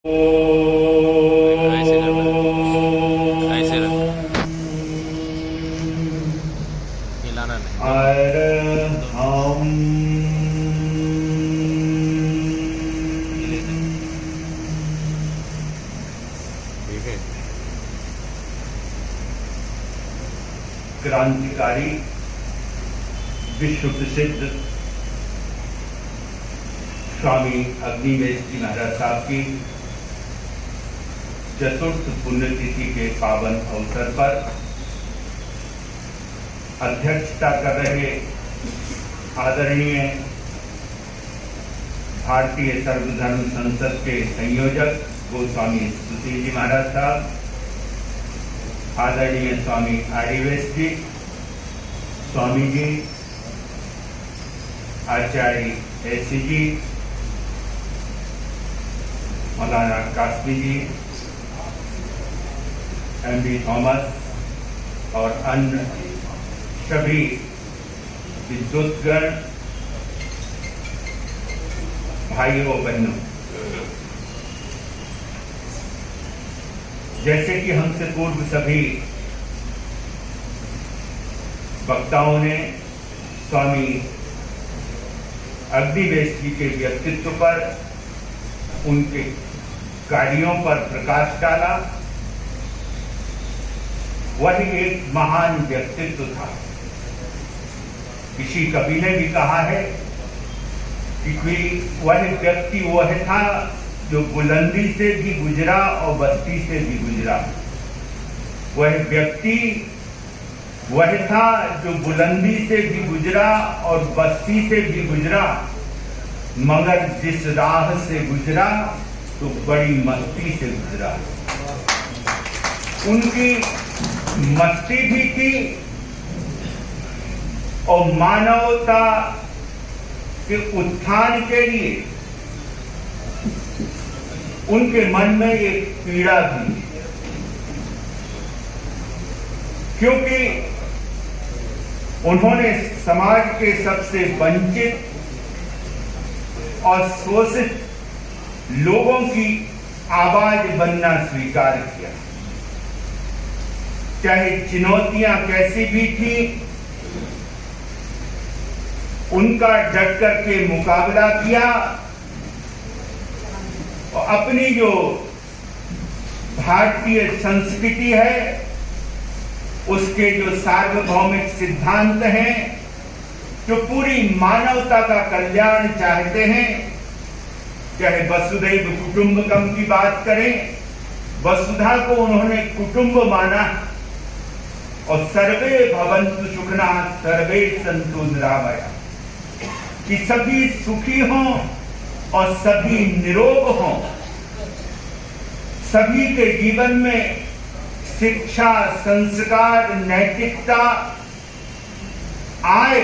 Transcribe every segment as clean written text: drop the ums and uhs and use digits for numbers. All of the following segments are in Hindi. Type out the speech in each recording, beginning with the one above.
ऐसे करना ऐसे हिलाना नहीं ठीक है। क्रांतिकारी विश्व प्रसिद्ध स्वामी अग्निवेश जी महाराज साहब की चतुर्थ पुण्यतिथि के पावन अवसर पर अध्यक्षता कर रहे आदरणीय भारतीय सर्वधर्म संसद के संयोजक गोस्वामी सुशील जी महाराज साहब, आदरणीय स्वामी आदिवेश जी, स्वामी जी, आचार्य ऐसी जी, मौलाना कासमी जी, एमबी थॉमस और अन्य सभी विद्वद्गण, भाइयों बहनों, जैसे कि हमसे पूर्व सभी वक्ताओं ने स्वामी अग्निवेश जी के व्यक्तित्व पर, उनके कार्यों पर प्रकाश डाला। वह एक महान व्यक्तित्व था। किसी कवि ने भी कहा है कि वह व्यक्ति वह था जो बुलंदी से भी गुजरा और बस्ती से भी गुजरा। वह व्यक्ति वह था जो बुलंदी से भी गुजरा और बस्ती से भी गुजरा, मगर जिस राह से गुजरा तो बड़ी मस्ती से गुजरा। उनकी मस्ती भी थी और मानवता के उत्थान के लिए उनके मन में एक पीड़ा भी, क्योंकि उन्होंने समाज के सबसे वंचित और शोषित लोगों की आवाज बनना स्वीकार किया। चाहे चुनौतियां कैसी भी थी, उनका डट करके मुकाबला किया और अपनी जो भारतीय संस्कृति है, उसके जो सार्वभौमिक सिद्धांत हैं, जो पूरी मानवता का कल्याण चाहते हैं, चाहे वसुधैव कुटुंबकम की बात करें, वसुधा को उन्होंने कुटुंब माना और सर्वे भवन्तु सुखिनः सर्वे सन्तु निरामया, कि सभी सुखी हों और सभी निरोग हों, सभी के जीवन में शिक्षा, संस्कार, नैतिकता आए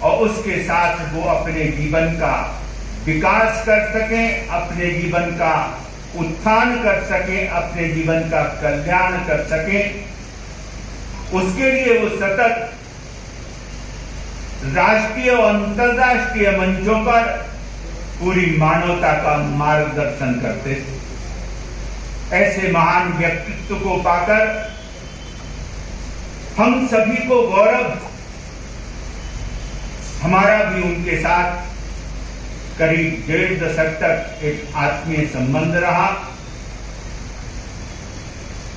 और उसके साथ वो अपने जीवन का विकास कर सकें, अपने जीवन का उत्थान कर सकें, अपने जीवन का कल्याण कर सकें। उसके लिए वो सतत राष्ट्रीय और अंतर्राष्ट्रीय मंचों पर पूरी मानवता का मार्गदर्शन करते थे। ऐसे महान व्यक्तित्व को पाकर हम सभी को गौरव, हमारा भी उनके साथ करीब 1.5 दशक तक एक आत्मीय संबंध रहा।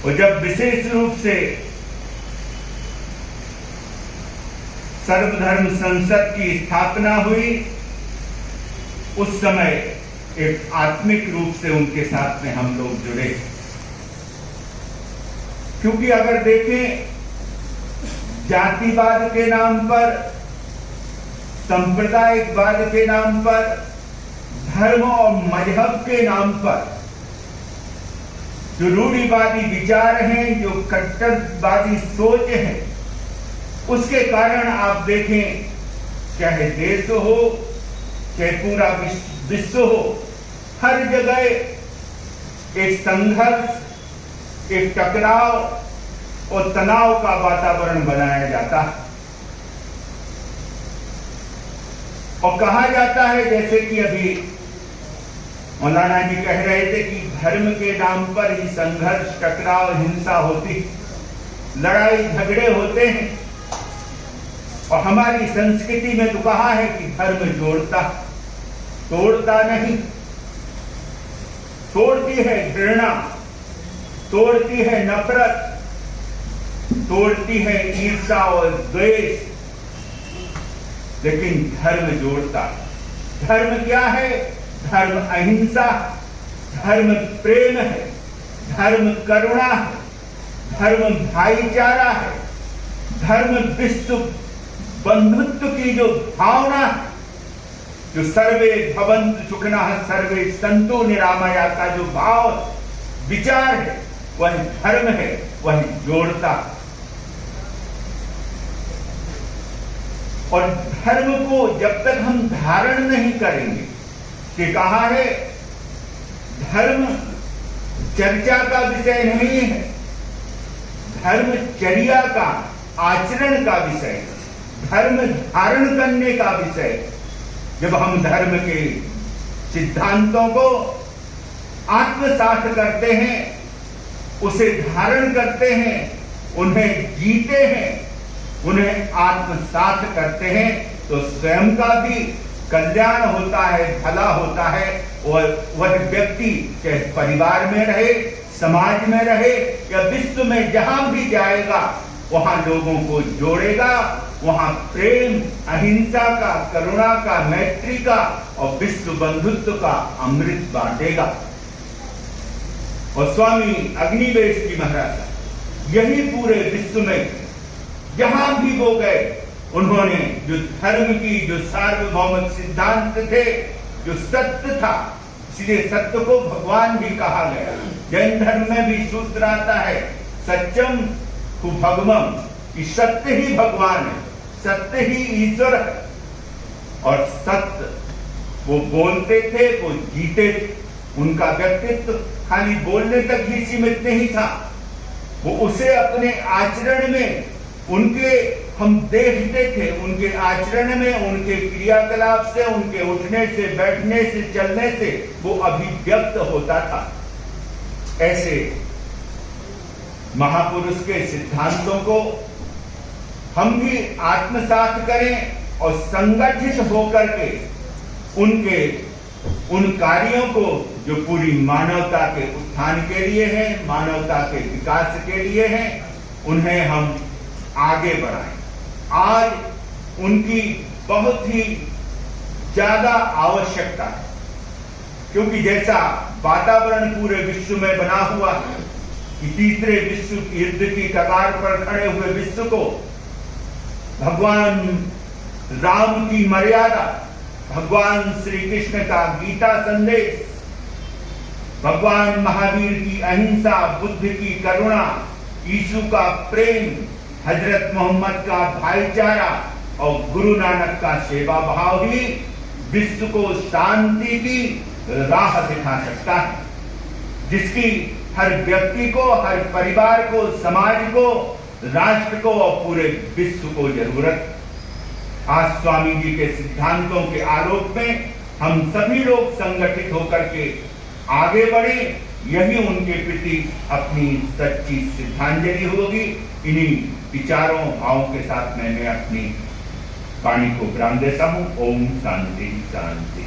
और जब विशेष रूप से सर्वधर्म संसद की स्थापना हुई, उस समय एक आत्मिक रूप से उनके साथ में हम लोग जुड़े। क्योंकि अगर देखें, जातिवाद के नाम पर, सांप्रदायिकवाद के नाम पर, धर्म और मजहब के नाम पर जो रूढ़िवादी विचार हैं, जो कट्टरवादी सोच है, उसके कारण आप देखें, चाहे देश हो, चाहे पूरा विश्व हो, हर जगह एक संघर्ष, एक टकराव और तनाव का वातावरण बनाया जाता है। और कहा जाता है, जैसे कि अभी मौलाना जी कह रहे थे कि धर्म के नाम पर ही संघर्ष, टकराव, हिंसा होती, लड़ाई झगड़े होते हैं। और हमारी संस्कृति में तो कहा है कि धर्म जोड़ता, तोड़ता नहीं। तोड़ती है घृणा, तोड़ती है नफरत, तोड़ती है ईर्ष्या और द्वेष, लेकिन धर्म जोड़ता। धर्म क्या है? धर्म अहिंसा, धर्म प्रेम है, धर्म करुणा है, धर्म भाईचारा है, धर्म विश्व बंधुत्व की जो भावना है, जो सर्वे भवन्तु सुखिनः सर्वे सन्तु निरामया का जो भाव विचार है, वह धर्म है, वह जोड़ता। और धर्म को जब तक हम धारण नहीं करेंगे, कि कहा है धर्म चर्चा का विषय नहीं है, धर्मचर्या का, आचरण का विषय है, धर्म धारण करने का विषय है। जब हम धर्म के सिद्धांतों को आत्मसात करते हैं, उसे धारण करते हैं, उन्हें जीते हैं, उन्हें आत्मसात करते हैं, तो स्वयं का भी कल्याण होता है, भला होता है। और वह व्यक्ति चाहे परिवार में रहे, समाज में रहे या विश्व में जहां भी जाएगा, वहां लोगों को जोड़ेगा, वहां प्रेम, अहिंसा का, करुणा का, मैत्री का और विश्व बंधुत्व का अमृत बांटेगा। और स्वामी अग्निवेश जी महाराज यही पूरे विश्व में जहां भी वो गए, उन्होंने जो धर्म की जो सार्वभौमिक सिद्धांत थे, जो सत्य था, इसलिए सत्य को भगवान भी कहा गया। जैन धर्म में भी सूत्र आता है, सत्यम हु भगवम, कि सत्य ही भगवान है, सत्य ही ईश्वर है। और सत्य वो बोलते थे, वो जीते थे। उनका व्यक्तित्व खाली बोलने तक ही सीमित नहीं था, वो उसे अपने आचरण में उनके हम देखते थे, उनके आचरण में, उनके क्रियाकलाप से, उनके उठने से, बैठने से, चलने से वो अभिव्यक्त होता था। ऐसे महापुरुष के सिद्धांतों को हम भी आत्मसात करें और संगठित होकर के उन कार्यों को जो पूरी मानवता के उत्थान के लिए हैं, मानवता के विकास के लिए हैं, उन्हें हम आगे बढ़ाएं। आज उनकी बहुत ही ज्यादा आवश्यकता है, क्योंकि जैसा वातावरण पूरे विश्व में बना हुआ है कि तीसरे विश्व युद्ध की कगार पर खड़े हुए विश्व को भगवान राम की मर्यादा, भगवान श्री कृष्ण का गीता संदेश, भगवान महावीर की अहिंसा, बुद्ध की करुणा, यीशु का प्रेम, हजरत मोहम्मद का भाईचारा और गुरु नानक का सेवा भाव ही विश्व को शांति की राह दिखा सकता है, जिसकी हर व्यक्ति को, हर परिवार को, समाज को, राष्ट्र को और पूरे विश्व को जरूरत। आज स्वामी जी के सिद्धांतों के आलोक में हम सभी लोग संगठित होकर के आगे बढ़े, यही उनके प्रति अपनी सच्ची श्रद्धांजलि होगी। इन्हीं विचारों, भावों के साथ मैं अपनी वाणी को विराम देता हूं। ओम शांति शांति।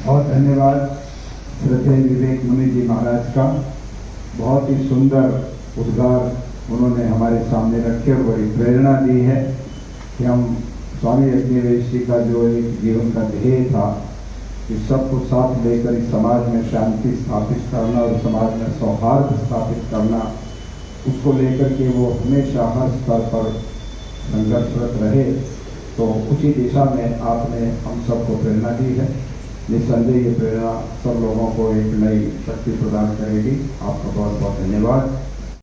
बहुत धन्यवाद श्रद्धेय विवेक मुनि जी महाराज का। बहुत ही सुंदर उद्गार उन्होंने हमारे सामने रखे और बड़ी प्रेरणा दी है कि हम स्वामी अग्निवेश जी का जो एक जीवन का ध्येय था कि सबको साथ लेकर इस समाज में शांति स्थापित करना और समाज में सौहार्द स्थापित करना, उसको लेकर के वो हमेशा हर स्तर पर संघर्षरत रहे। तो उसी दिशा में आपने हम सबको प्रेरणा दी है। निस्संदेह ये प्रेरणा सब लोगों को एक नई शक्ति प्रदान करेगी। आपका बहुत बहुत धन्यवाद।